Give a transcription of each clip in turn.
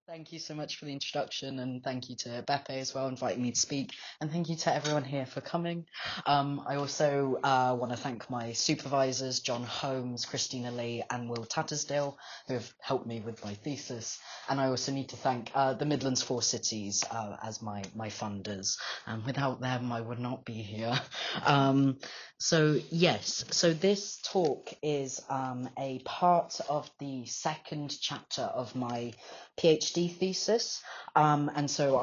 Thank you so much for the introduction, and thank you to Beppe as well, inviting me to speak, and thank you to everyone here for coming. I also want to thank my supervisors, John Holmes, Christina Lee, and Will Tattersdale, who have helped me with my thesis. And I also need to thank the Midlands Four Cities as my funders. Without them, I would not be here. So this talk is a part of the second chapter of my PhD thesis, and so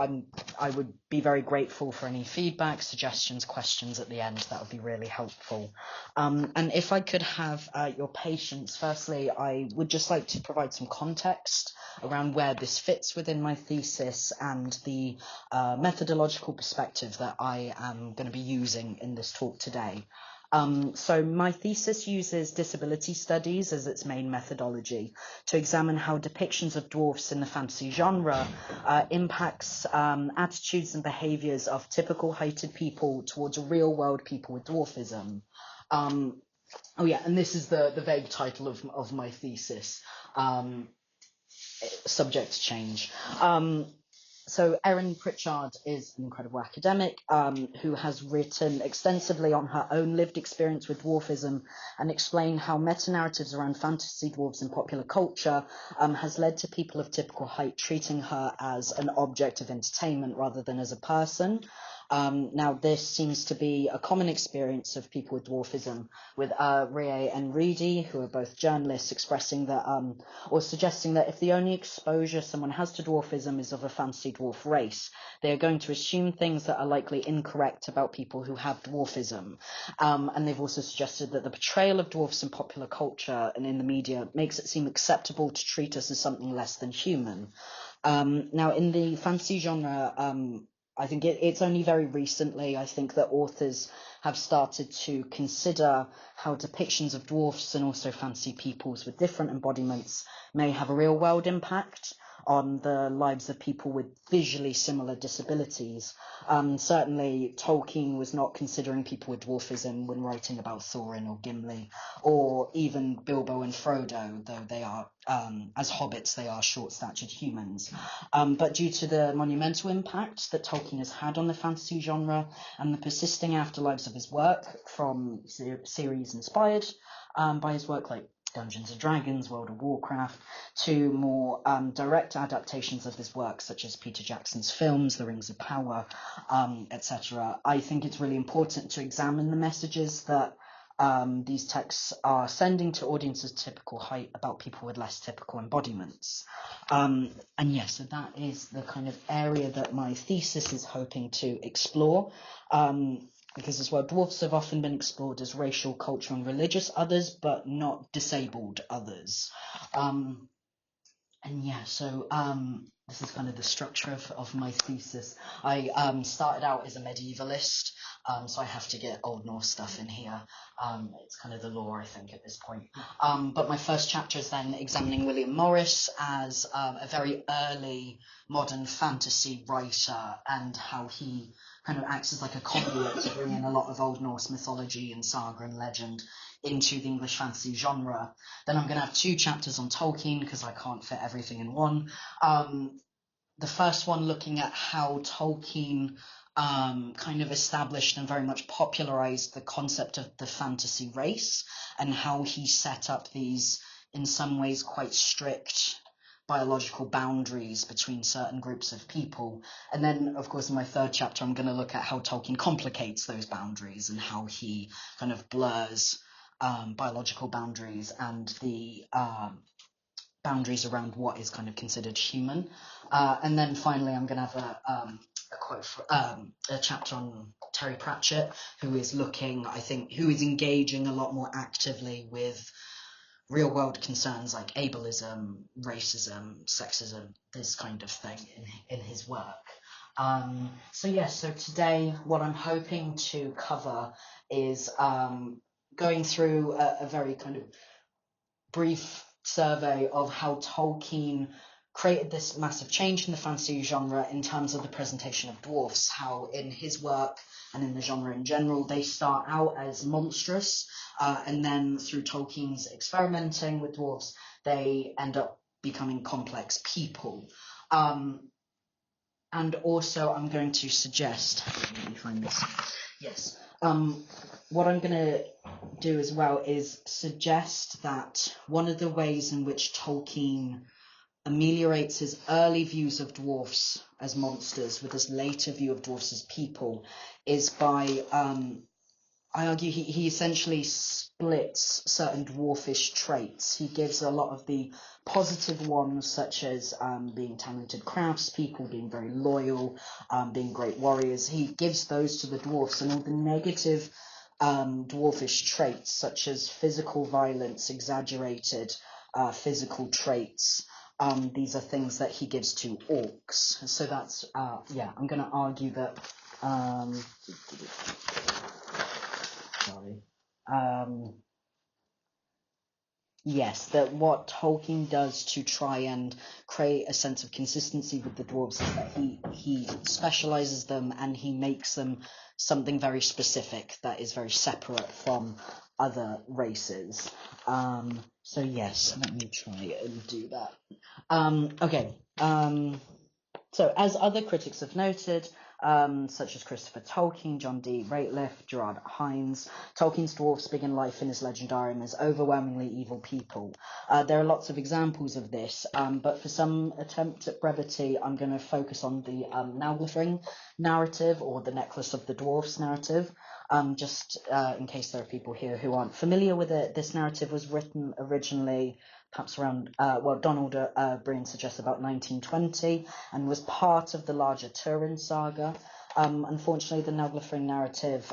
I would be very grateful for any feedback, suggestions, questions at the end. That would be really helpful. And if I could have your patience, firstly, I would just like to provide some context around where this fits within my thesis and the methodological perspective that I am going to be using in this talk today. So my thesis uses disability studies as its main methodology to examine how depictions of dwarfs in the fantasy genre impacts attitudes and behaviours of typical heighted people towards real-world people with dwarfism. Oh yeah, and this is the vague title of my thesis, subject to change. So Erin Pritchard is an incredible academic who has written extensively on her own lived experience with dwarfism and explained how meta-narratives around fantasy dwarves in popular culture has led to people of typical height treating her as an object of entertainment rather than as a person. Now, this seems to be a common experience of people with dwarfism, with Rie and Reedy, who are both journalists, expressing that or suggesting that if the only exposure someone has to dwarfism is of a fantasy dwarf race, they are going to assume things that are likely incorrect about people who have dwarfism. And they've also suggested that the portrayal of dwarfs in popular culture and in the media makes it seem acceptable to treat us as something less than human. Now, in the fantasy genre, I think it's only very recently, I think, that authors have started to consider how depictions of dwarfs and also fantasy peoples with different embodiments may have a real-world impact on the lives of people with visually similar disabilities. Certainly, Tolkien was not considering people with dwarfism when writing about Thorin or Gimli, or even Bilbo and Frodo, though they are, as hobbits, they are short-statured humans. But due to the monumental impact that Tolkien has had on the fantasy genre and the persisting afterlives of his work, from series inspired by his work like Dungeons and Dragons, World of Warcraft, to more direct adaptations of his work, such as Peter Jackson's films, The Rings of Power, etc. I think it's really important to examine the messages that these texts are sending to audiences of typical height about people with less typical embodiments. And yes, so that is the kind of area that my thesis is hoping to explore. Because as well, dwarfs have often been explored as racial, cultural, and religious others, but not disabled others. And yeah, so this is kind of the structure of my thesis. I started out as a medievalist, so I have to get Old Norse stuff in here. It's kind of the law, I think, at this point. But my first chapter is then examining William Morris as a very early modern fantasy writer and how he kind of acts as like a conduit to bring in a lot of Old Norse mythology and saga and legend into the English fantasy genre. Then I'm going to have two chapters on Tolkien because I can't fit everything in one. The first one looking at how Tolkien kind of established and very much popularized the concept of the fantasy race and how he set up these, in some ways, quite strict biological boundaries between certain groups of people. And then, of course, in my third chapter, I'm going to look at how Tolkien complicates those boundaries and how he kind of blurs biological boundaries and the boundaries around what is kind of considered human. And then finally, I'm going to have a quote for a chapter on Terry Pratchett, who is looking, I think, who is engaging a lot more actively with real-world concerns like ableism, racism, sexism, this kind of thing in his work. So today what I'm hoping to cover is going through a very kind of brief survey of how Tolkien created this massive change in the fantasy genre in terms of the presentation of dwarfs, how in his work and in the genre in general, they start out as monstrous, and then through Tolkien's experimenting with dwarfs, they end up becoming complex people. And also I'm going to suggest, let me find this. Yes. What I'm going to do as well is suggest that one of the ways in which Tolkien ameliorates his early views of dwarfs as monsters with his later view of dwarfs as people is by, I argue, he essentially splits certain dwarfish traits. He gives a lot of the positive ones, such as being talented craftspeople, being very loyal, being great warriors. He gives those to the dwarfs, and all the negative dwarfish traits, such as physical violence, exaggerated physical traits. These are things that he gives to orcs. So that's, yeah, I'm going to argue that, yes, that what Tolkien does to try and create a sense of consistency with the dwarves is that he specializes them and he makes them something very specific that is very separate from other races. So yes, let me try and do that. Okay. So as other critics have noted, such as Christopher Tolkien, John D. Rateliff, Gerard Hines, Tolkien's dwarfs begin life in his legendarium as overwhelmingly evil people. There are lots of examples of this, but for some attempt at brevity, I'm going to focus on the Naglfring narrative, or the Necklace of the Dwarfs narrative. Just in case there are people here who aren't familiar with it, this narrative was written originally perhaps around, Donald Breen suggests about 1920, and was part of the larger Turin saga. Unfortunately, the Naglfring narrative,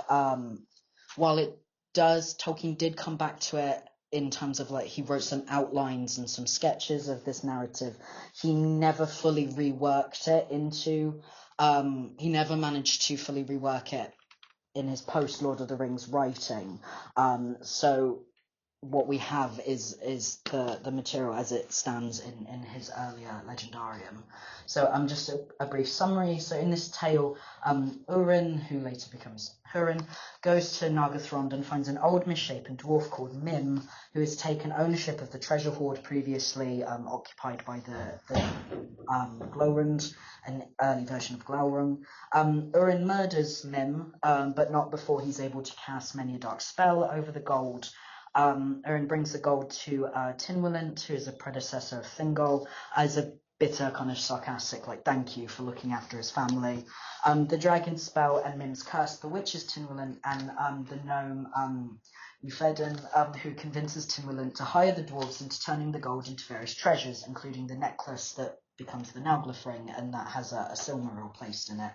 while it does, Tolkien did come back to it in terms of, like, he wrote some outlines and some sketches of this narrative. He never fully reworked it into, he never managed to fully rework it in his post-Lord of the Rings writing. So what we have is the material as it stands in his earlier legendarium. So just a brief summary. So in this tale, Urin, who later becomes Hurin, goes to Nargothrond and finds an old misshapen dwarf called Mim, who has taken ownership of the treasure hoard previously occupied by the Glowrund, an early version of Glaurung. Urin murders Mim, but not before he's able to cast many a dark spell over the gold. Urin brings the gold to Tinwillant, who is a predecessor of Thingol, as a bitter, kind of sarcastic, like, thank you for looking after his family. The dragon spell and Mim's curse bewitches Tinwillant, and the gnome Euphedan, who convinces Tinwillant to hire the dwarves into turning the gold into various treasures, including the necklace that becomes the Naglfring, and that has a Silmaril placed in it.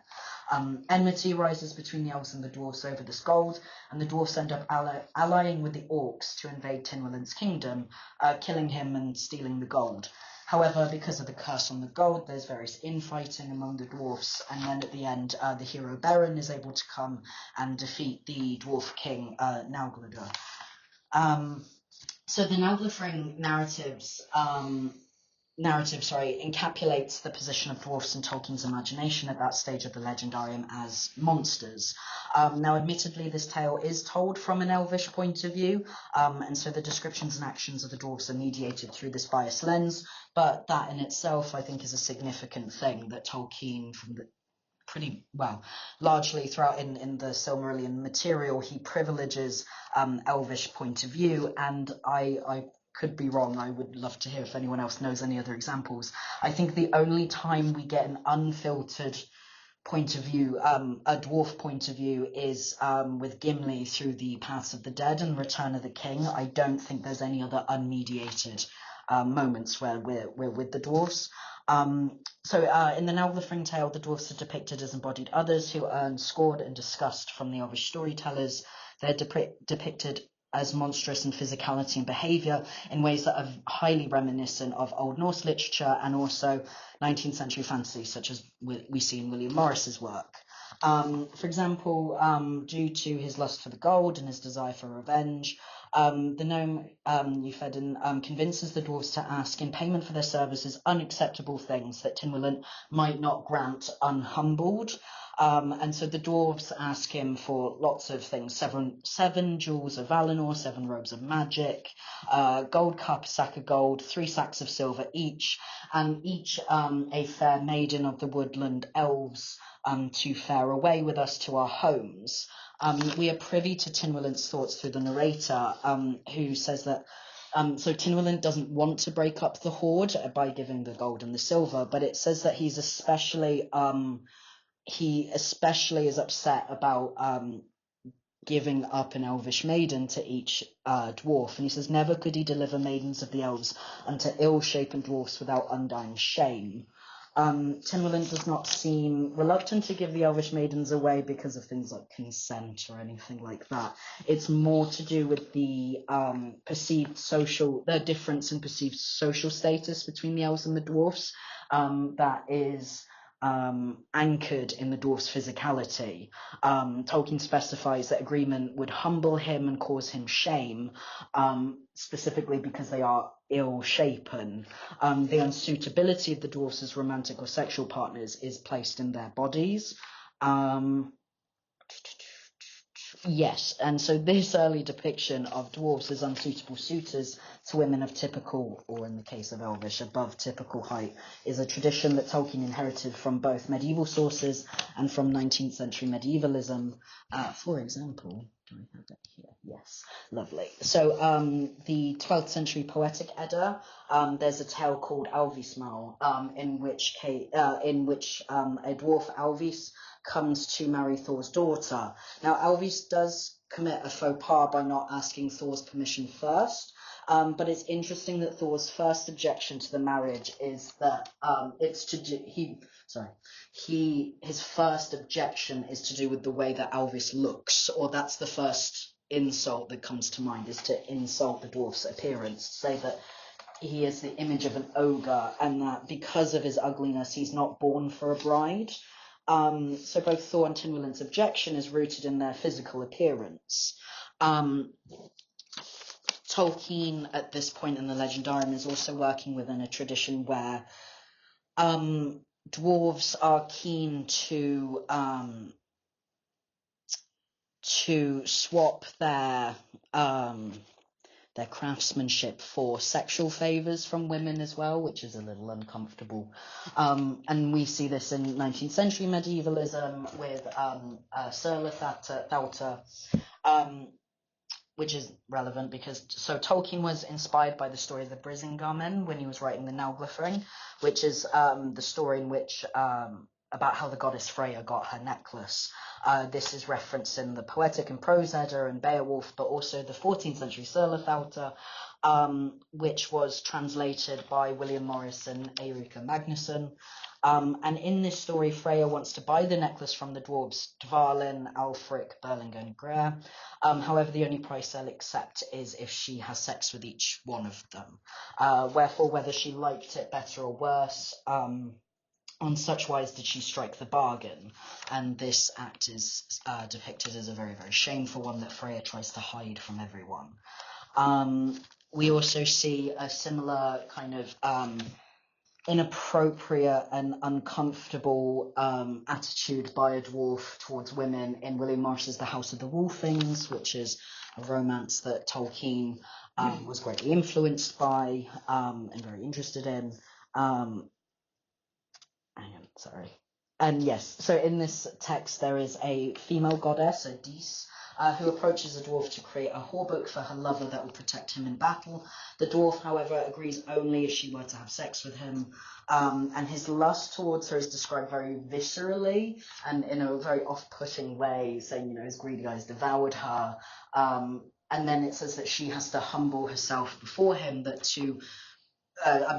Enmity rises between the elves and the dwarves over this gold, and the dwarves end up allying with the orcs to invade Tinwillant's kingdom, killing him and stealing the gold. However, because of the curse on the gold, there's various infighting among the dwarfs, and then at the end, the hero Beren is able to come and defeat the dwarf king, Naugladr. So the Naglfring narrative encapsulates the position of dwarfs in Tolkien's imagination at that stage of the legendarium as monsters. Now, admittedly, this tale is told from an elvish point of view, and so the descriptions and actions of the dwarves are mediated through this biased lens, but that in itself, I think, is a significant thing that Tolkien, from the pretty well, largely throughout in the Silmarillion material, he privileges elvish point of view, and I could be wrong. I would love to hear if anyone else knows any other examples. I think the only time we get an unfiltered point of view, a dwarf point of view, is with Gimli through the Paths of the Dead and Return of the King. I don't think there's any other unmediated moments where we're with the dwarves. So in the Naglfring tale, the dwarves are depicted as embodied others who earn scorn and disgust from the elvish storytellers. They're depicted as monstrous in physicality and behaviour in ways that are highly reminiscent of Old Norse literature and also 19th century fantasy, such as we see in William Morris's work. For example, due to his lust for the gold and his desire for revenge, The gnome Euphedan convinces the dwarves to ask in payment for their services unacceptable things that Tynwylyn might not grant unhumbled. And so the dwarves ask him for lots of things: seven jewels of Valinor, 7 robes of magic, gold cup, a sack of gold, 3 sacks of silver each, and each a fair maiden of the woodland elves to fare away with us to our homes. We are privy to Tynwylyn's thoughts through the narrator, who says that so Tynwylyn doesn't want to break up the hoard by giving the gold and the silver, but it says that he especially is upset about giving up an elvish maiden to each dwarf, and he says never could he deliver maidens of the elves unto ill-shapen dwarfs without undying shame. Tynwylyn does not seem reluctant to give the elvish maidens away because of things like consent or anything like that. It's more to do with the difference in perceived social status between the elves and the dwarfs that is anchored in the dwarf's physicality. Tolkien specifies that agreement would humble him and cause him shame, specifically because they are ill-shapen. The unsuitability of the dwarfs as romantic or sexual partners is placed in their bodies. Yes, and so this early depiction of dwarves as unsuitable suitors to women of typical, or in the case of elvish, above typical height, is a tradition that Tolkien inherited from both medieval sources and from 19th century medievalism. For example, do I have that here? Yes, lovely. So the 12th century poetic Edda, there's a tale called Alvismal, in which a dwarf Alvis comes to marry Thor's daughter. Now, Alvis does commit a faux pas by not asking Thor's permission first, but it's interesting that Thor's first objection to the marriage is that his first objection is to do with the way that Alvis looks, or that's the first insult that comes to mind, is to insult the dwarf's appearance, say that he is the image of an ogre, and that because of his ugliness, he's not born for a bride. So both Thor and Tynwylyn's objection is rooted in their physical appearance. Tolkien, at this point in the Legendarium, is also working within a tradition where dwarves are keen to swap their craftsmanship for sexual favors from women as well, which is a little uncomfortable. And we see this in 19th century medievalism with Thalta, which is relevant because Tolkien was inspired by the story of the Brisingamen when he was writing the Naglfari, which is the story in which about how the goddess Freya got her necklace. This is referenced in the Poetic and Prose Edda and Beowulf, but also the 14th century Sturlufalda, which was translated by William Morris and Eirika Magnusson. And in this story, Freya wants to buy the necklace from the dwarves Dvalin, Alfric, Berlingr, and Greer. However, the only price they'll accept is if she has sex with each one of them. Wherefore, whether she liked it better or worse, on such wise did she strike the bargain, and this act is depicted as a very, very shameful one that Freya tries to hide from everyone. We also see a similar kind of inappropriate and uncomfortable attitude by a dwarf towards women in William Morris's The House of the Wolfings, which is a romance that Tolkien was greatly influenced by and very interested in. And yes, so in this text there is a female goddess, a Dis, who approaches a dwarf to create a hawbook for her lover that will protect him in battle. The dwarf, however, agrees only if she were to have sex with him, and his lust towards her is described very viscerally and in a very off-putting way, saying, his greedy eyes devoured her, and then it says that she has to humble herself before him,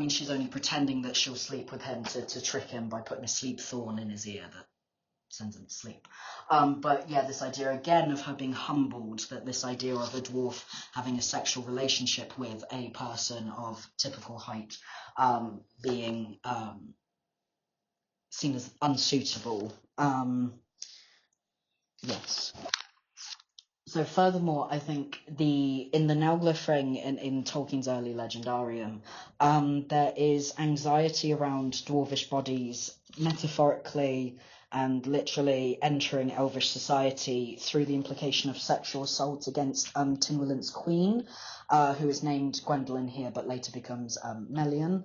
she's only pretending that she'll sleep with him to trick him by putting a sleep thorn in his ear that sends him to sleep. But yeah, this idea again of her being humbled, that this idea of a dwarf having a sexual relationship with a person of typical height being seen as unsuitable. Yes. So furthermore, I think in the Nauglyphring in Tolkien's early legendarium, there is anxiety around dwarvish bodies, metaphorically and literally entering elvish society through the implication of sexual assault against Tynwalint's queen, who is named Gwendolen here, but later becomes Melian.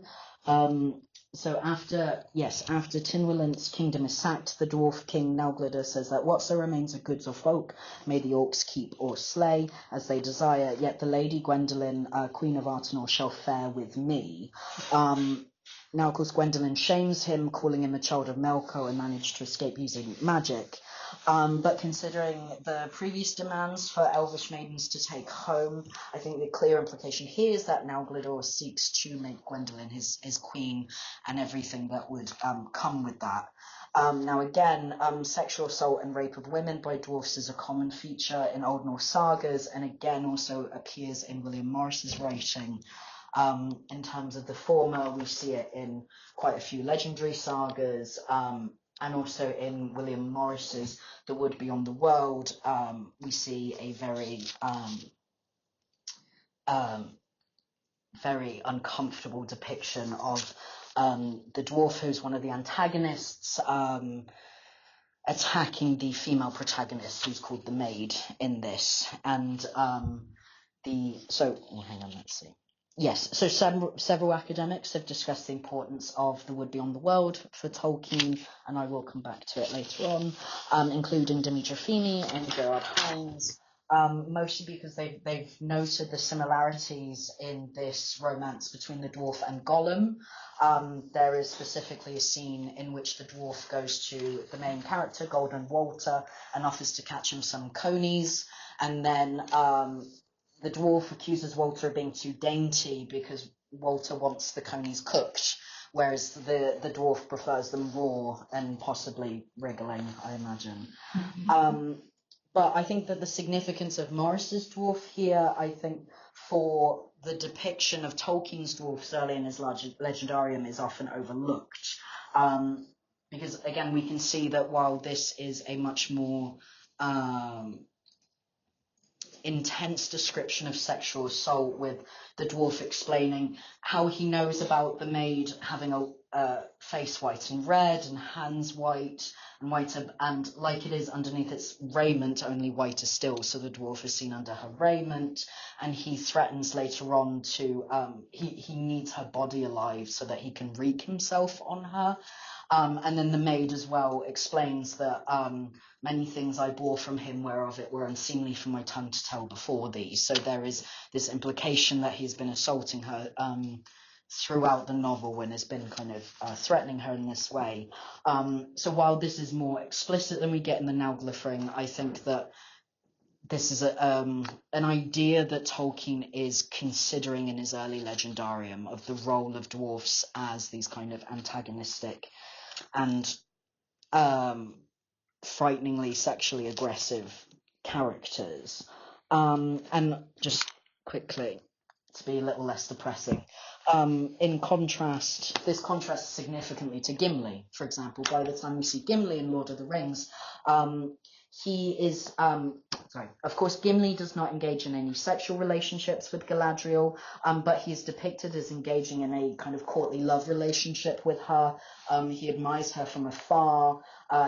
So after Tynwalint's kingdom is sacked, the dwarf king Nauglyder says that whatso remains of goods or folk may the orcs keep or slay as they desire, yet the lady Gwendolen, queen of Artenor, shall fare with me. Now, of course, Gwendolen shames him, calling him a child of Melkor, and managed to escape using magic. But considering the previous demands for elvish maidens to take home, I think the clear implication here is that Nauglyder seeks to make Gwendolen his queen and everything that would come with that. Now again, sexual assault and rape of women by dwarfs is a common feature in Old Norse sagas, and again also appears in William Morris's writing. In terms of the former, we see it in quite a few legendary sagas, and also in William Morris's The Wood Beyond the World, we see a very uncomfortable depiction of the dwarf, who's one of the antagonists, attacking the female protagonist, who's called the Maid in this. And let's see. Yes, so several academics have discussed the importance of The Wood Beyond the World for Tolkien, and I will come back to it later on, including Demetra Feeney and Gerard Hines, mostly because they've noted the similarities in this romance between the dwarf and Gollum. There is specifically a scene in which the dwarf goes to the main character, Golden Walter, and offers to catch him some conies, and then the dwarf accuses Walter of being too dainty because Walter wants the conies cooked, whereas the dwarf prefers them raw and possibly wriggling, I imagine. But I think that the significance of Morris's dwarf here, I think, for the depiction of Tolkien's dwarfs early in his legendarium is often overlooked. Because, again, we can see that while this is a much more intense description of sexual assault, with the dwarf explaining how he knows about the maid having a face white and red and hands white and like it is underneath its raiment, only whiter still, so the dwarf is seen under her raiment, and he threatens later on to he needs her body alive so that he can wreak himself on her. And then the maid as well explains that many things I bore from him, whereof it were unseemly for my tongue to tell before thee. So there is this implication that he's been assaulting her throughout the novel and has been kind of threatening her in this way. So while this is more explicit than we get in the Nauglyphring, I think that this is an idea that Tolkien is considering in his early legendarium of the role of dwarfs as these kind of antagonistic and frighteningly sexually aggressive characters. And just quickly, to be a little less depressing, in contrast, this contrasts significantly to Gimli, for example. By the time we see Gimli in Lord of the Rings, he is, of course, Gimli does not engage in any sexual relationships with Galadriel, but he is depicted as engaging in a kind of courtly love relationship with her. He admires her from afar.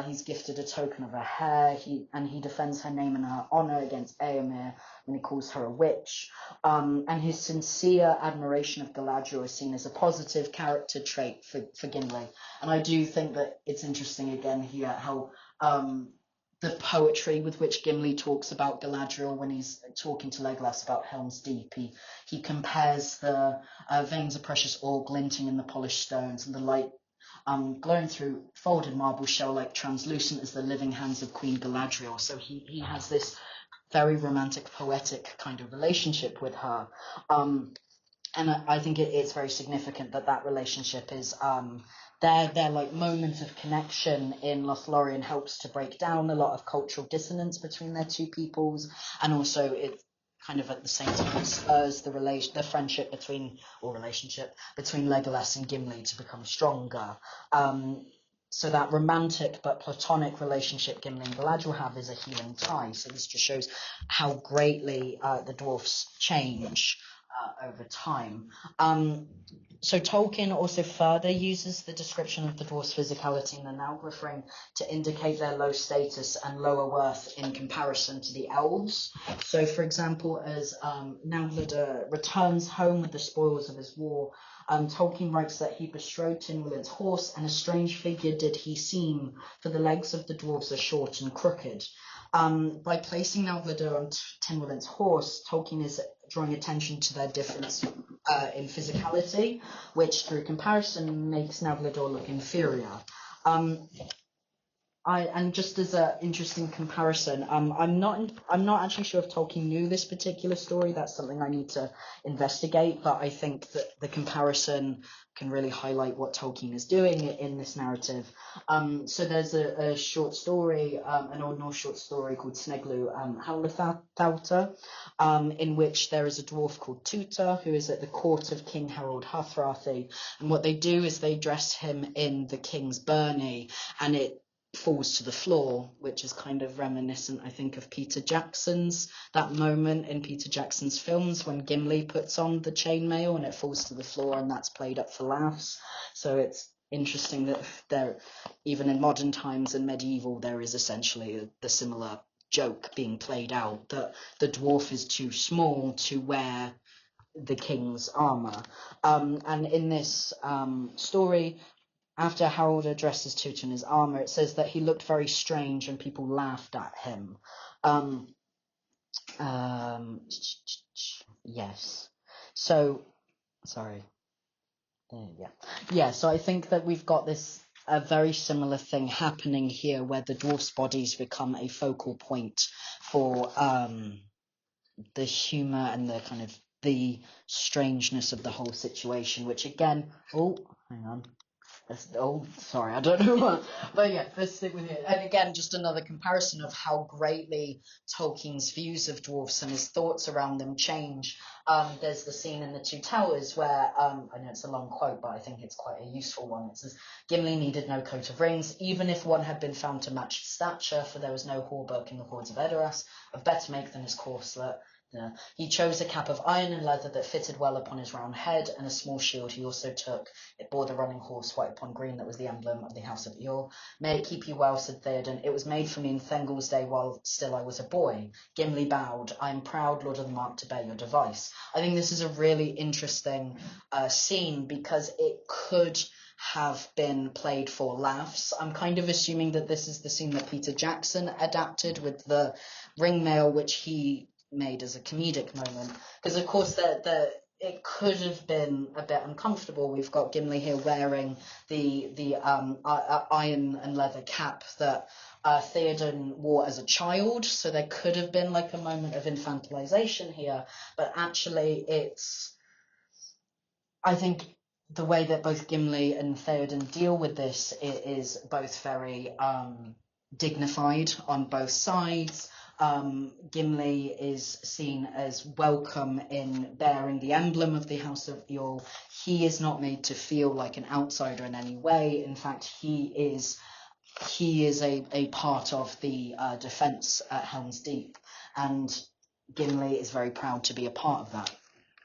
He's gifted a token of her hair, and he defends her name and her honor against Éomer when he calls her a witch. And his sincere admiration of Galadriel is seen as a positive character trait for Gimli. And I do think that it's interesting again here how the poetry with which Gimli talks about Galadriel when he's talking to Legolas about Helm's Deep. He compares the veins of precious ore glinting in the polished stones and the light glowing through folded marble shell like translucent as the living hands of Queen Galadriel. So he has this very romantic, poetic kind of relationship with her. And I think it's very significant that relationship is their like moment of connection in Lothlorien helps to break down a lot of cultural dissonance between their two peoples, and also it kind of at the same time spurs the relationship between Legolas and Gimli to become stronger. so that romantic but platonic relationship Gimli and Galadriel have is a healing tie. So this just shows how greatly the dwarfs change over time. So Tolkien also further uses the description of the dwarfs' physicality in the Naugr to indicate their low status and lower worth in comparison to the elves. So, for example, as Naugr returns home with the spoils of his war, Tolkien writes that he bestrode Tynwild's horse, and a strange figure did he seem, for the legs of the dwarves are short and crooked. By placing Naugr on Tynwild's horse, Tolkien is drawing attention to their difference in physicality, which, through comparison, makes Naugr look inferior. And just as an interesting comparison, I'm not actually sure if Tolkien knew this particular story. That's something I need to investigate. But I think that the comparison can really highlight what Tolkien is doing in this narrative. So there's a short story, an Old Norse short story called Sneglu Halathauta, in which there is a dwarf called Tuta who is at the court of King Harold Harthrathi, and what they do is they dress him in the king's byrnie, and it falls to the floor, which is kind of reminiscent, I think, of that moment in Peter Jackson's films when Gimli puts on the chainmail and it falls to the floor, and that's played up for laughs. So it's interesting that there, even in modern times and medieval, there is essentially the similar joke being played out that the dwarf is too small to wear the king's armor. And in this story, after Harold addresses Tuta in his armor, it says that he looked very strange and people laughed at him. Yes. So, sorry. Yeah, so I think that we've got a very similar thing happening here where the dwarfs' bodies become a focal point for the humor and the kind of the strangeness of the whole situation, which again, hang on. Sorry, I don't know what, but yeah, let's stick with it. And again, just another comparison of how greatly Tolkien's views of dwarfs and his thoughts around them change. There's the scene in The Two Towers where, I know it's a long quote, but I think it's quite a useful one. It says, Gimli needed no coat of rings, even if one had been found to match his stature, for there was no hauberk in the hordes of Edoras, of better make than his corslet. Yeah. He chose a cap of iron and leather that fitted well upon his round head, and a small shield he also took. It bore the running horse white upon green that was the emblem of the house of Yor. May it keep you well, said Theoden. It was made for me in Thengel's day while still I was a boy. Gimli bowed. I am proud, Lord of the Mark, to bear your device. I think this is a really interesting scene because it could have been played for laughs. I'm kind of assuming that this is the scene that Peter Jackson adapted with the ringmail, which he made as a comedic moment, because of course it could have been a bit uncomfortable. We've got Gimli here wearing the iron and leather cap that Theoden wore as a child, so there could have been like a moment of infantilization here, but actually I think the way that both Gimli and Theoden deal with this is both very dignified on both sides. Gimli is seen as welcome in bearing the emblem of the House of Yor. He is not made to feel like an outsider in any way. In fact, he is a part of the defense at Helm's Deep, and Gimli is very proud to be a part of that.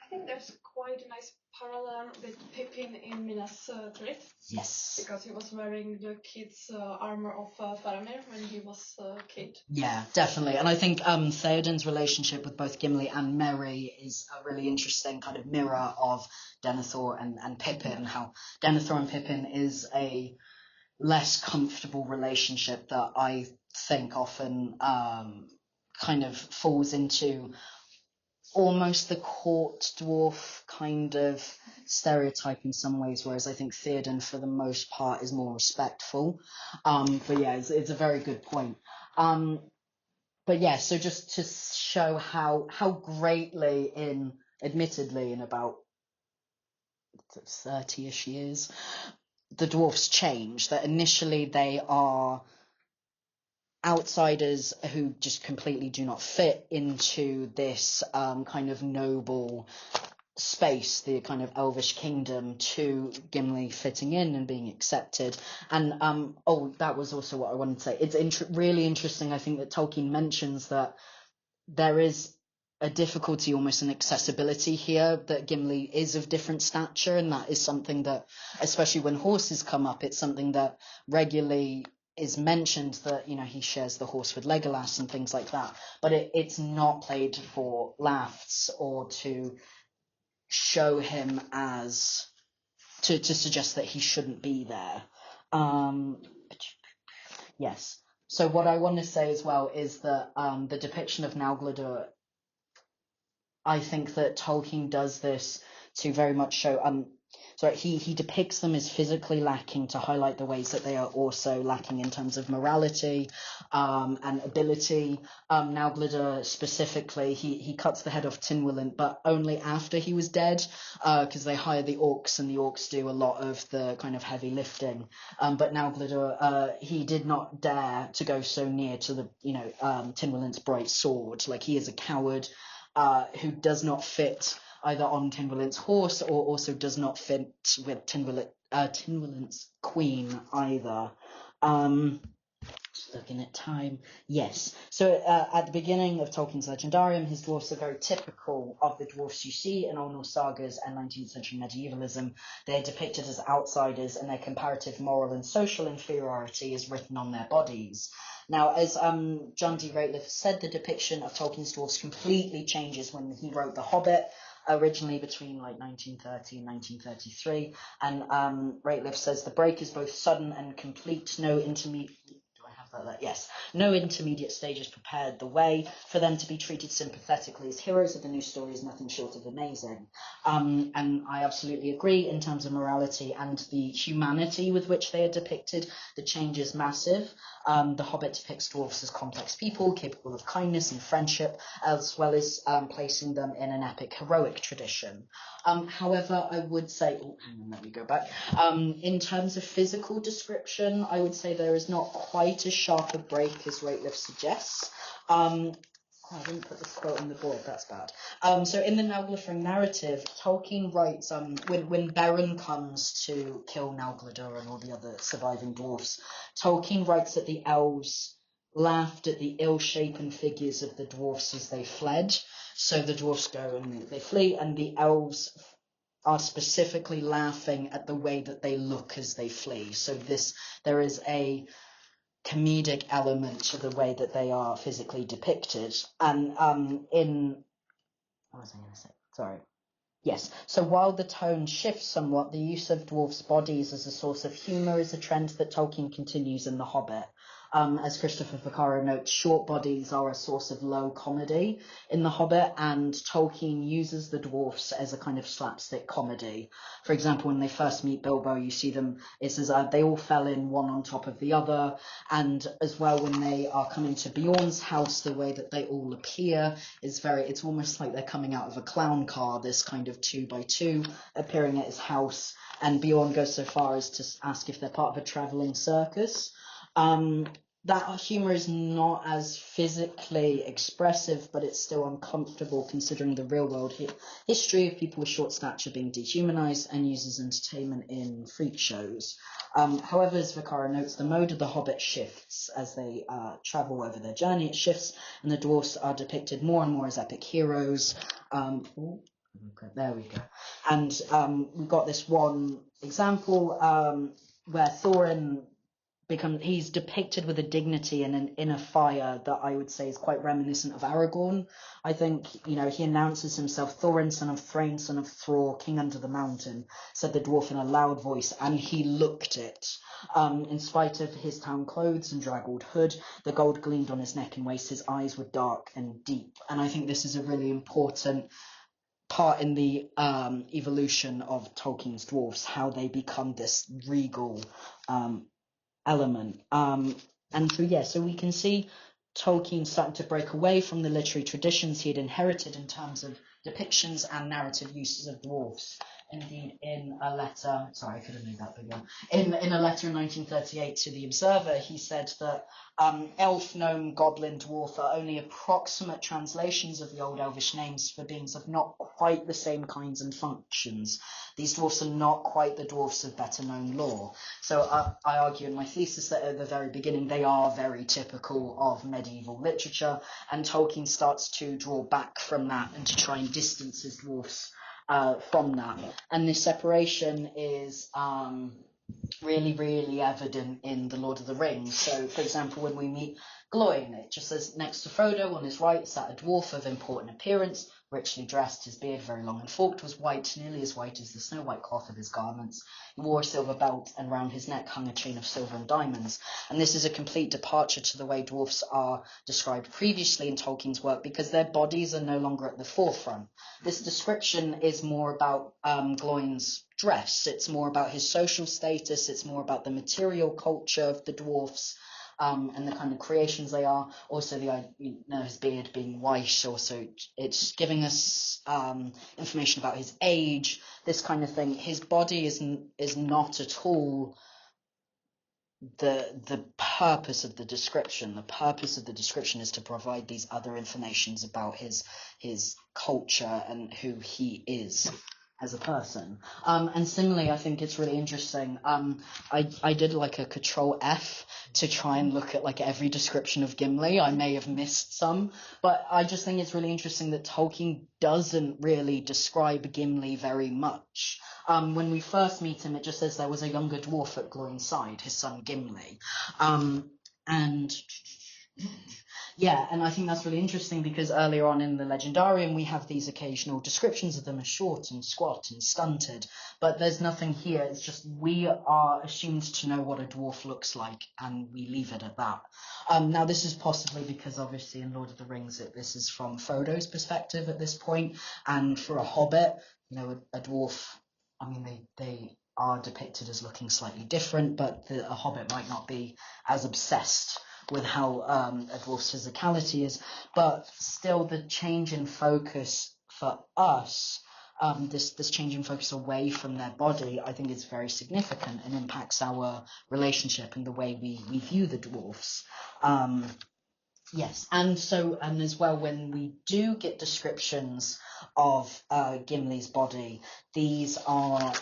I think there's quite a nice parallel with Pippin in Minas Tirith. Yes. Because he was wearing the kid's armor of Faramir when he was a kid. Yeah, definitely. And I think Theoden's relationship with both Gimli and Merry is a really interesting kind of mirror of Denethor and Pippin, how Denethor and Pippin is a less comfortable relationship that I think often kind of falls into almost the court dwarf kind of stereotype in some ways, whereas I think Theoden for the most part is more respectful. But yeah, it's a very good point. But yeah, so just to show how greatly admittedly in about 30-ish years, the dwarfs change, that initially they are outsiders who just completely do not fit into this kind of noble space, the kind of elvish kingdom, to Gimli fitting in and being accepted. And that was also what I wanted to say. It's really interesting, I think, that Tolkien mentions that there is a difficulty, almost an accessibility here, that Gimli is of different stature, and that is something that, especially when horses come up, it's something that regularly is mentioned, that, you know, he shares the horse with Legolas and things like that. But it's not played for laughs or to show him as to suggest that he shouldn't be there. Yes. So what I want to say as well is that the depiction of Naugladur, I think that Tolkien does this to very much show he depicts them as physically lacking to highlight the ways that they are also lacking in terms of morality and ability. Naugladur specifically, he cuts the head off Tynwilin, but only after he was dead, because they hire the orcs, and the orcs do a lot of the kind of heavy lifting. But Naugladur, he did not dare to go so near to the Tynwilin's bright sword. Like, he is a coward who does not fit either on Tynwilin's horse, or also does not fit with Tynwilin's queen either. Just looking at time. Yes. So at the beginning of Tolkien's Legendarium, his dwarfs are very typical of the dwarfs you see in Old Norse sagas and 19th century medievalism. They are depicted as outsiders, and their comparative moral and social inferiority is written on their bodies. Now, as John D. Rateliff said, the depiction of Tolkien's dwarfs completely changes when he wrote The Hobbit, originally between 1930 and 1933. And Rateliff says the break is both sudden and complete. No intermediate stages prepared the way for them to be treated sympathetically as heroes of the new story is nothing short of amazing. And I absolutely agree in terms of morality and the humanity with which they are depicted. The change is massive. The Hobbit depicts dwarves as complex people, capable of kindness and friendship, as well as placing them in an epic heroic tradition. However, I would say, let me go back. In terms of physical description, I would say there is not quite as sharp a break as Rateliff suggests. I didn't put this quote on the board, that's bad. So in the Naugladur narrative, Tolkien writes, when Beren comes to kill Naugladur and all the other surviving dwarfs, Tolkien writes that the elves laughed at the ill-shapen figures of the dwarfs as they fled. So the dwarfs go and they flee, and the elves are specifically laughing at the way that they look as they flee. So there is a comedic element to the way that they are physically depicted. And what was I going to say? Sorry. Yes, so while the tone shifts somewhat, the use of dwarfs' bodies as a source of humour is a trend that Tolkien continues in The Hobbit. As Christopher Vaccaro notes, short bodies are a source of low comedy in The Hobbit, and Tolkien uses the dwarfs as a kind of slapstick comedy. For example, when they first meet Bilbo, you see them, it says they all fell in one on top of the other, and as well when they are coming to Beorn's house, the way that they all appear is it's almost like they're coming out of a clown car, this kind of 2x2 appearing at his house, and Beorn goes so far as to ask if they're part of a travelling circus. That humour is not as physically expressive, but it's still uncomfortable considering the real-world history of people with short stature being dehumanised and used as entertainment in freak shows. However, as Vaccaro notes, the mode of the Hobbit shifts as they travel over their journey. It shifts, and the dwarfs are depicted more and more as epic heroes. There we go. And we've got this one example where Thorin he's depicted with a dignity and an inner fire that I would say is quite reminiscent of Aragorn. I think, he announces himself, Thorin, son of Thrain, son of Thror, king under the mountain, said the dwarf in a loud voice, and he looked it. In spite of his town clothes and draggled hood, the gold gleamed on his neck and waist, his eyes were dark and deep. And I think this is a really important part in the evolution of Tolkien's dwarfs, how they become this regal element. So we can see Tolkien starting to break away from the literary traditions he had inherited in terms of depictions and narrative uses of dwarfs indeed, in a letter, sorry, I could have made that bigger. In a letter in 1938 to the Observer, he said that elf, gnome, goblin, dwarf are only approximate translations of the old elvish names for beings of not quite the same kinds and functions. These dwarfs are not quite the dwarfs of better known lore. So I argue in my thesis that at the very beginning they are very typical of medieval literature, and Tolkien starts to draw back from that and to try and distance his dwarfs from that. And this separation is really, really evident in The Lord of the Rings. So, for example, when we meet Gloin, it just says, next to Frodo on his right sat a dwarf of important appearance, richly dressed. His beard, very long and forked, was white, nearly as white as the snow-white cloth of his garments. He wore a silver belt, and round his neck hung a chain of silver and diamonds. And this is a complete departure to the way dwarfs are described previously in Tolkien's work, because their bodies are no longer at the forefront. This description is more about Gloin's dress. It's more about his social status. It's more about the material culture of the dwarfs, and the kind of creations they are. Also, his beard being white. Also, it's giving us information about his age, this kind of thing. His body is not at all the purpose of the description. The purpose of the description is to provide these other informations about his culture and who he is as a person. And similarly, I think it's really interesting. I did like a Control F to try and look at like every description of Gimli. I may have missed some, but I just think it's really interesting that Tolkien doesn't really describe Gimli very much. When we first meet him, it just says there was a younger dwarf at Gloin's side, his son Gimli. And yeah, and I think that's really interesting because earlier on in the Legendarium, we have these occasional descriptions of them as short and squat and stunted, but there's nothing here. It's just we are assumed to know what a dwarf looks like, and we leave it at that. Now, this is possibly because, obviously, in Lord of the Rings, this is from Frodo's perspective at this point, and for a hobbit, a dwarf, I mean, they are depicted as looking slightly different, but a hobbit might not be as obsessed with how a dwarf's physicality is, but still the change in focus for us, this change in focus away from their body, I think is very significant and impacts our relationship and the way we view the dwarfs. Yes, and as well, when we do get descriptions of Gimli's body, these are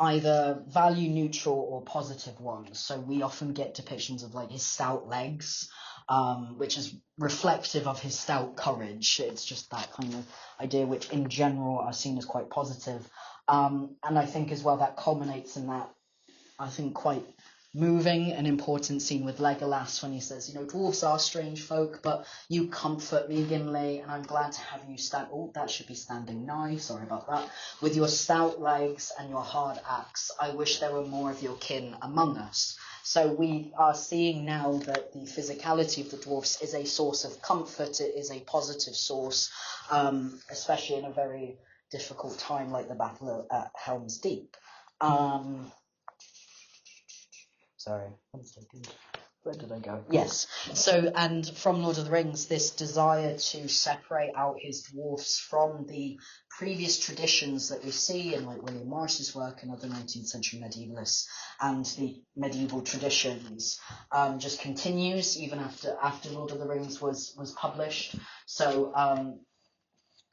either value neutral or positive ones. So we often get depictions of like his stout legs, which is reflective of his stout courage. It's just that kind of idea, which in general are seen as quite positive. And I think as well that culminates in that, I think, quite moving and important scene with Legolas when he says, dwarves are strange folk, but you comfort me, Gimli, and I'm glad to have you stand. Oh, that should be standing nigh, sorry about that. With your stout legs and your hard axe, I wish there were more of your kin among us. So we are seeing now that the physicality of the dwarfs is a source of comfort. It is a positive source, especially in a very difficult time like the Battle at Helm's Deep. Sorry, 1 second. Where did I go? Yes. So, and from Lord of the Rings, this desire to separate out his dwarfs from the previous traditions that we see in like William Morris's work and other 19th century medievalists, and the medieval traditions just continues even after Lord of the Rings was published. So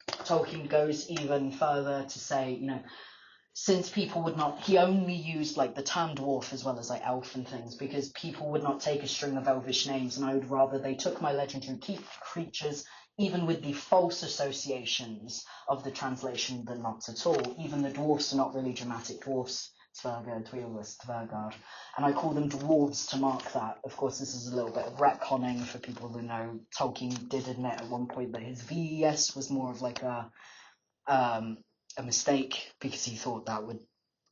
Tolkien goes even further to say, since people would not, he only used like the term dwarf as well as like elf and things, because people would not take a string of elvish names, and I would rather they took my legendary creatures, even with the false associations of the translation, than not at all. Even the dwarfs are not really dramatic dwarfs, Tverga, Dweilus, Tvergard, and I call them dwarves to mark that. Of course, this is a little bit of retconning for people who know. Tolkien did admit at one point that his VES was more of like a mistake, because he thought that would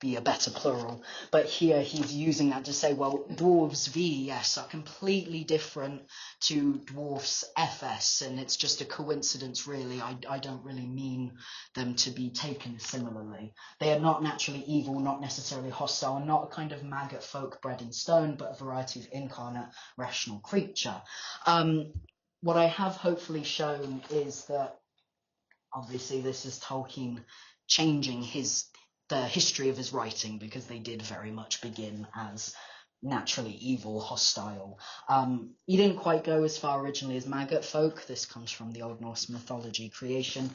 be a better plural, but here he's using that to say, well, dwarves VES are completely different to dwarfs FS, and it's just a coincidence, really. I don't really mean them to be taken similarly. They are not naturally evil, not necessarily hostile, not a kind of maggot folk bred in stone, but a variety of incarnate rational creature. What I have hopefully shown is that obviously this is Tolkien changing his the history of his writing, because they did very much begin as naturally evil, hostile. He didn't quite go as far originally as maggot folk. This comes from the Old Norse mythology creation.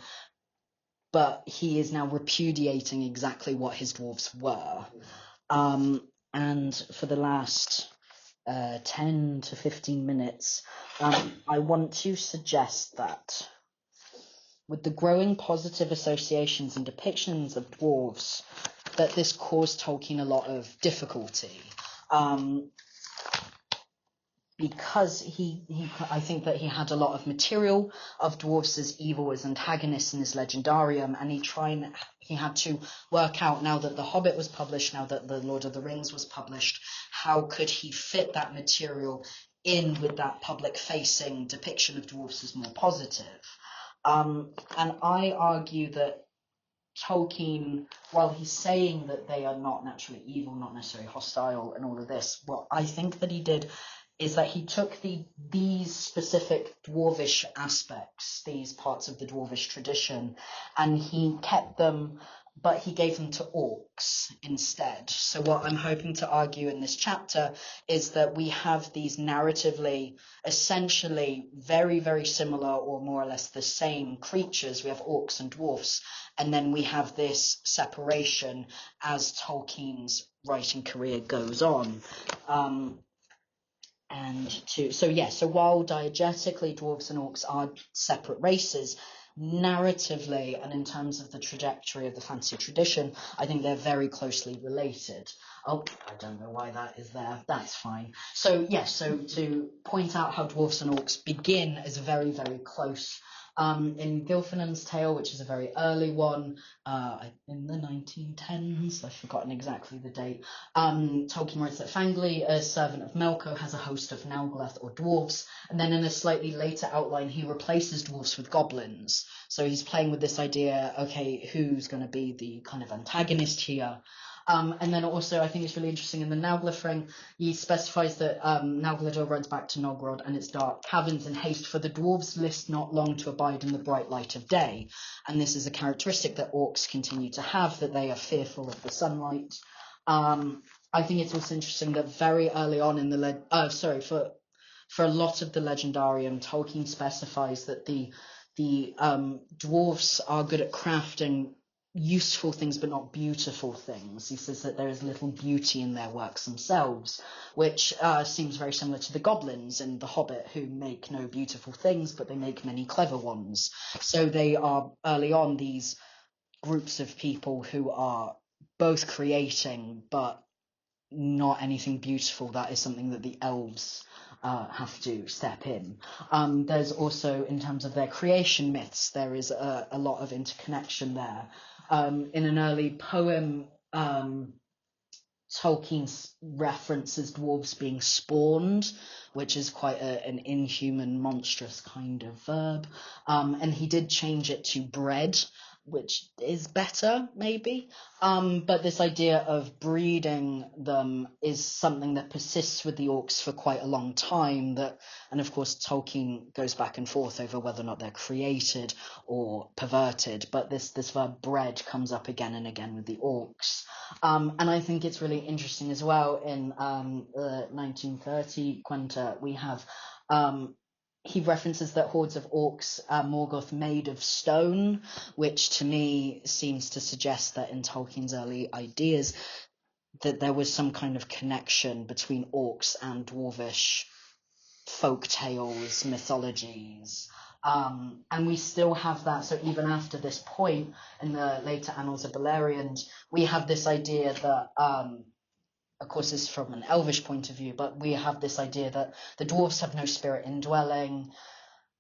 But he is now repudiating exactly what his dwarves were. And for the last 10 to 15 minutes, I want to suggest that with the growing positive associations and depictions of dwarves, that this caused Tolkien a lot of difficulty. Because I think that he had a lot of material of dwarves as evil, as antagonists in his legendarium, and he had to work out, now that The Hobbit was published, now that The Lord of the Rings was published, how could he fit that material in with that public-facing depiction of dwarves as more positive. And I argue that Tolkien, while he's saying that they are not naturally evil, not necessarily hostile, and all of this, what I think that he did is that he took these specific dwarvish aspects, these parts of the dwarvish tradition, and he kept them, but he gave them to orcs instead. So what I'm hoping to argue in this chapter is that we have these narratively, essentially very, very similar, or more or less the same creatures. We have orcs and dwarfs, and then we have this separation as Tolkien's writing career goes on. So while diegetically dwarves and orcs are separate races, narratively and in terms of the trajectory of the fantasy tradition, I think they're very closely related. Oh, I don't know why that is there. That's fine. So to point out how dwarves and orcs begin as very, very close. In Gilfinan's Tale, which is a very early one, in the 1910s, I've forgotten exactly the date, Tolkien writes that Fangli, a servant of Melko, has a host of Nauglath or dwarves, and then in a slightly later outline, he replaces dwarves with goblins. So he's playing with this idea, okay, who's going to be the kind of antagonist here? And then also, I think it's really interesting in the Nauglath ring, he specifies that Nauglador runs back to Nogrod and its dark caverns in haste, for the dwarves list not long to abide in the bright light of day. And this is a characteristic that orcs continue to have, that they are fearful of the sunlight. I think it's also interesting that very early on in the for a lot of the legendarium, Tolkien specifies that the dwarves are good at crafting useful things but not beautiful things. He says that there is little beauty in their works themselves, which seems very similar to the goblins in The Hobbit, who make no beautiful things but they make many clever ones. So they are early on these groups of people who are both creating but not anything beautiful. That is something that the elves have to step in. There's also, in terms of their creation myths, there is a lot of interconnection there. In an early poem, Tolkien references dwarves being spawned, which is quite an inhuman, monstrous kind of verb. And he did change it to bred, which is better, maybe. But this idea of breeding them is something that persists with the orcs for quite a long time. And of course, Tolkien goes back and forth over whether or not they're created or perverted. But this verb bred comes up again and again with the orcs. And I think it's really interesting as well. In the 1930 Quenta, we have he references that hordes of orcs are Morgoth made of stone, which to me seems to suggest that in Tolkien's early ideas that there was some kind of connection between orcs and dwarvish folk tales, mythologies. And we still have that. So even after this point in the later Annals of Beleriand, we have this idea that of course, this is from an elvish point of view, but we have this idea that the dwarves have no spirit indwelling,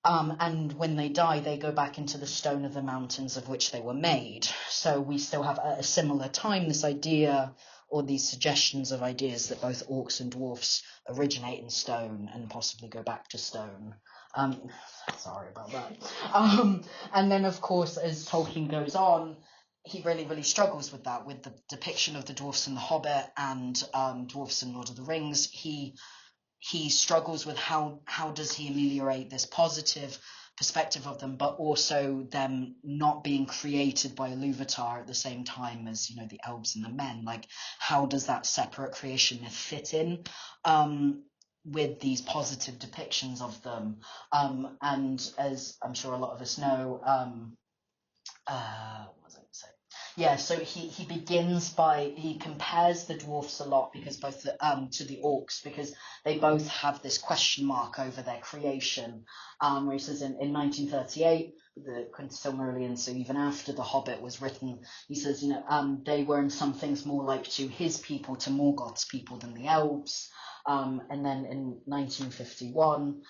and when they die, they go back into the stone of the mountains of which they were made. So we still have at a similar time this idea, or these suggestions of ideas, that both orcs and dwarfs originate in stone and possibly go back to stone. Sorry about that. And then, of course, as Tolkien goes on, he really, really struggles with that, with the depiction of the dwarfs in The Hobbit and dwarfs in Lord of the Rings. He struggles with how does he ameliorate this positive perspective of them, but also them not being created by Ilúvatar at the same time as, you know, the elves and the men. Like, how does that separate creation myth fit in with these positive depictions of them? And as I'm sure a lot of us know, what was I going to say? Yeah, so he begins by, he compares the dwarfs a lot because both to the orcs, because they both have this question mark over their creation, where he says in 1938, the Silmarillion, so even after The Hobbit was written, he says, you know, they were in some things more like to his people, to Morgoth's people than the elves. And then in 1951,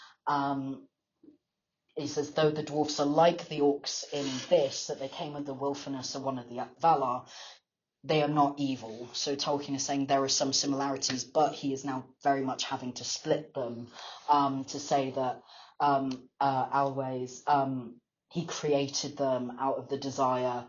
he says, though the dwarfs are like the orcs in this, that they came of the Wilderness of one of the Valar, they are not evil. So Tolkien is saying there are some similarities, but he is now very much having to split them to say that Always, he created them out of the desire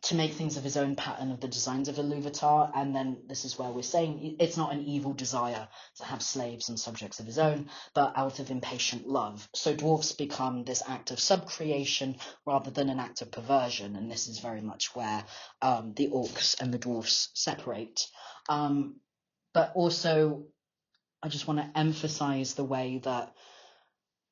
to make things of his own pattern of the designs of Ilúvatar, and then this is where we're saying it's not an evil desire to have slaves and subjects of his own, but out of impatient love. So dwarfs become this act of subcreation rather than an act of perversion, and this is very much where the orcs and the dwarfs separate. But also, I just want to emphasize the way that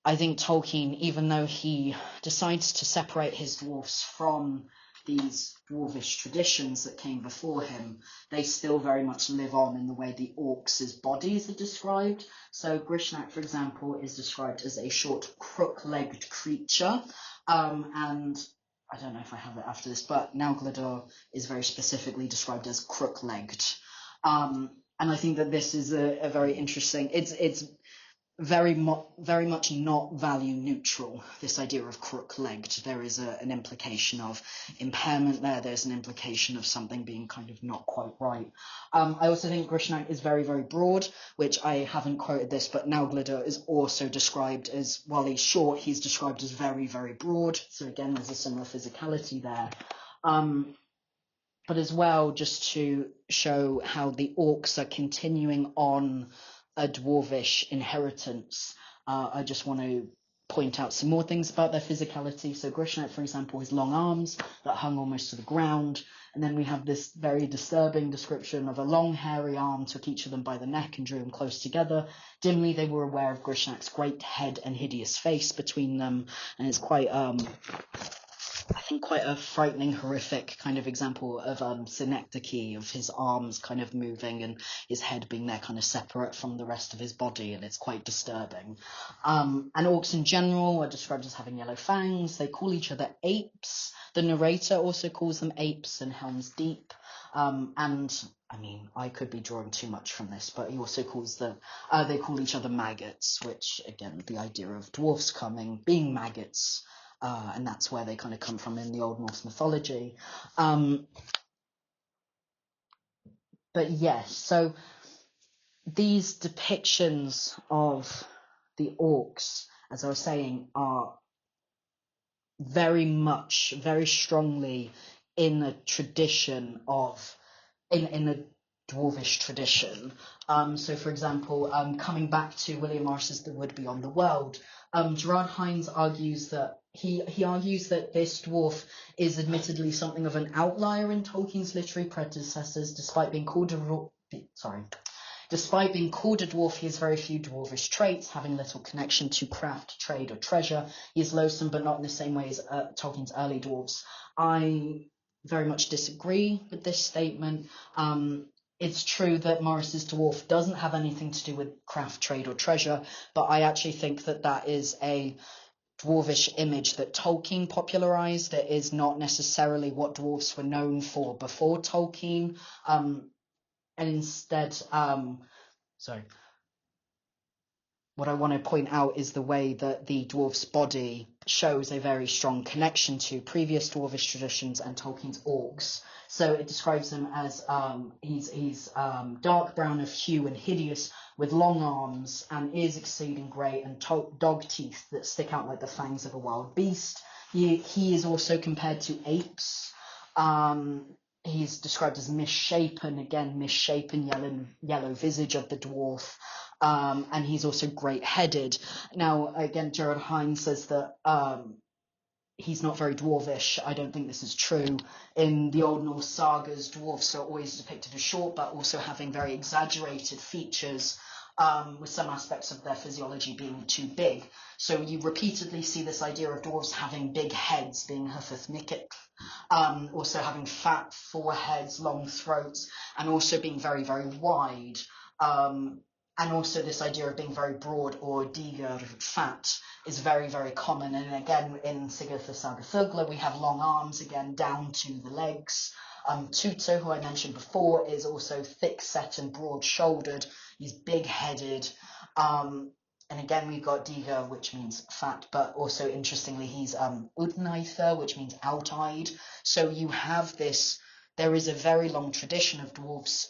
I think Tolkien, even though he decides to separate his dwarfs from these dwarvish traditions that came before him, they still very much live on in the way the orcs' bodies are described. So Grishnak, for example, is described as a short, crook-legged creature, and I don't know if I have it after this, but Nauglador is very specifically described as crook-legged. And I think that this is a very interesting, it's very much not value neutral, this idea of crook-legged. There is an implication of impairment there. There's an implication of something being kind of not quite right. I also think Grishnak is very, very broad, which I haven't quoted this, but Nauglador is also described as, while he's short, he's described as very, very broad. So again, there's a similar physicality there. But as well, just to show how the orcs are continuing on a dwarvish inheritance, I just want to point out some more things about their physicality. So Grishnak, for example, has long arms that hung almost to the ground. And then we have this very disturbing description of a long hairy arm took each of them by the neck and drew them close together. Dimly they were aware of Grishnak's great head and hideous face between them. And it's quite I think quite a frightening, horrific kind of example of synecdoche, of his arms kind of moving and his head being there kind of separate from the rest of his body, and it's quite disturbing. And orcs in general are described as having yellow fangs. They call each other apes. The narrator also calls them apes in Helm's Deep. And I mean, I could be drawing too much from this, but he also calls them, they call each other maggots, which again, the idea of dwarfs being maggots, and that's where they kind of come from in the Old Norse mythology. But yes, so these depictions of the orcs, as I was saying, are very strongly in a tradition of, in a dwarvish tradition. So for example, coming back to William Morris's The Wood Beyond the World, Gerard Hines argues that he argues that this dwarf is admittedly something of an outlier in Tolkien's literary predecessors, despite being called a dwarf, he has very few dwarvish traits, having little connection to craft, trade, or treasure. He is loathsome, but not in the same way as Tolkien's early dwarves. I very much disagree with this statement. It's true that Morris's dwarf doesn't have anything to do with craft, trade, or treasure, but I actually think that that is a dwarvish image that Tolkien popularized. It is not necessarily what dwarves were known for before Tolkien. And instead, what I want to point out is the way that the dwarf's body shows a very strong connection to previous dwarvish traditions and Tolkien's orcs. So it describes him as he's dark brown of hue and hideous, with long arms and ears exceeding great, and dog teeth that stick out like the fangs of a wild beast. He is also compared to apes. He's described as misshapen yellow visage of the dwarf. and he's also great-headed. Now, again, Gerard Hines says that he's not very dwarvish. I don't think this is true. In the Old Norse sagas, dwarfs are always depicted as short, but also having very exaggerated features, with some aspects of their physiology being too big. So you repeatedly see this idea of dwarves having big heads, being hypothymic, also having fat foreheads, long throats, and also being very, very wide. And also this idea of being very broad, or diger, fat, is very, very common. And again, in Sigurður Saga Þugla, we have long arms, again, down to the legs. Tuto, who I mentioned before, is also thick-set and broad-shouldered. He's big-headed. And again, we've got diger, which means fat, but also, interestingly, he's udnæther, which means out-eyed. So you have this, there is a very long tradition of dwarves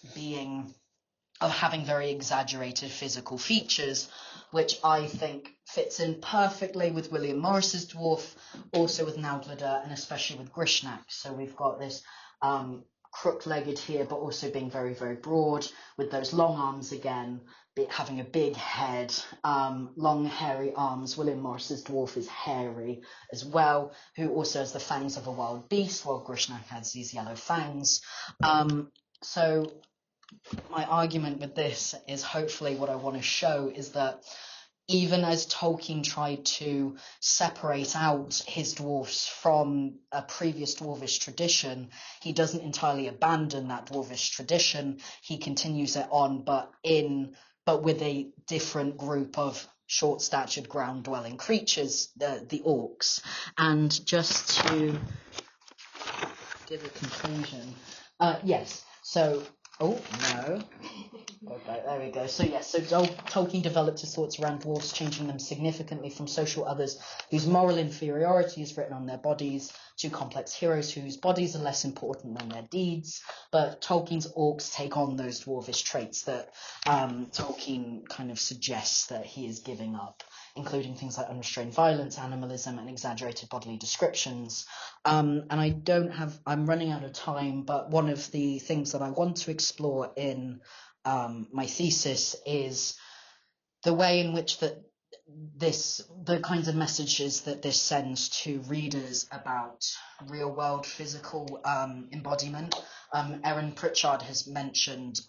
of having very exaggerated physical features, which I think fits in perfectly with William Morris's dwarf, also with Naudlida, and especially with Grishnak. So we've got this crook-legged here, but also being very, very broad, with those long arms again, having a big head, long hairy arms. William Morris's dwarf is hairy as well, who also has the fangs of a wild beast, while Grishnak has these yellow fangs. So my argument with this is, hopefully what I want to show is that even as Tolkien tried to separate out his dwarfs from a previous dwarvish tradition, he doesn't entirely abandon that dwarvish tradition. He continues it on, but with a different group of short-statured ground-dwelling creatures, the orcs. And just to give a conclusion, yes, so... Oh, no. Okay, there we go. So yes, so Tolkien developed his thoughts around dwarfs, changing them significantly from social others whose moral inferiority is written on their bodies to complex heroes whose bodies are less important than their deeds. But Tolkien's orcs take on those dwarvish traits that Tolkien kind of suggests that he is giving up, including things like unrestrained violence, animalism, and exaggerated bodily descriptions. And I'm running out of time, but one of the things that I want to explore in my thesis is the way in which the kinds of messages that this sends to readers about real world physical embodiment. Erin Pritchard has mentioned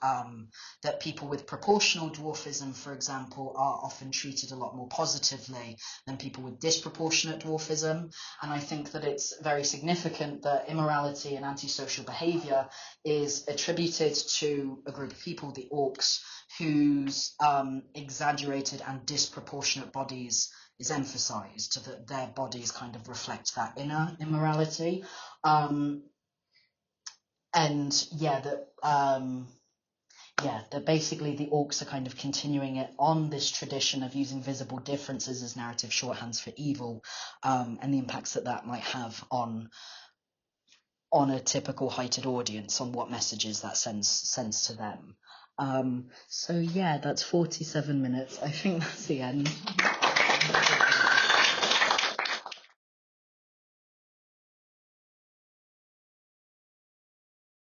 that people with proportional dwarfism, for example, are often treated a lot more positively than people with disproportionate dwarfism. And I think that it's very significant that immorality and antisocial behavior is attributed to a group of people, the orcs, whose exaggerated and disproportionate bodies is emphasized, that their bodies kind of reflect that inner immorality. That basically the orcs are kind of continuing it on this tradition of using visible differences as narrative shorthands for evil, and the impacts that might have on a typical heighted audience, on what messages that sends to them. So yeah, that's 47 minutes. I think that's the end.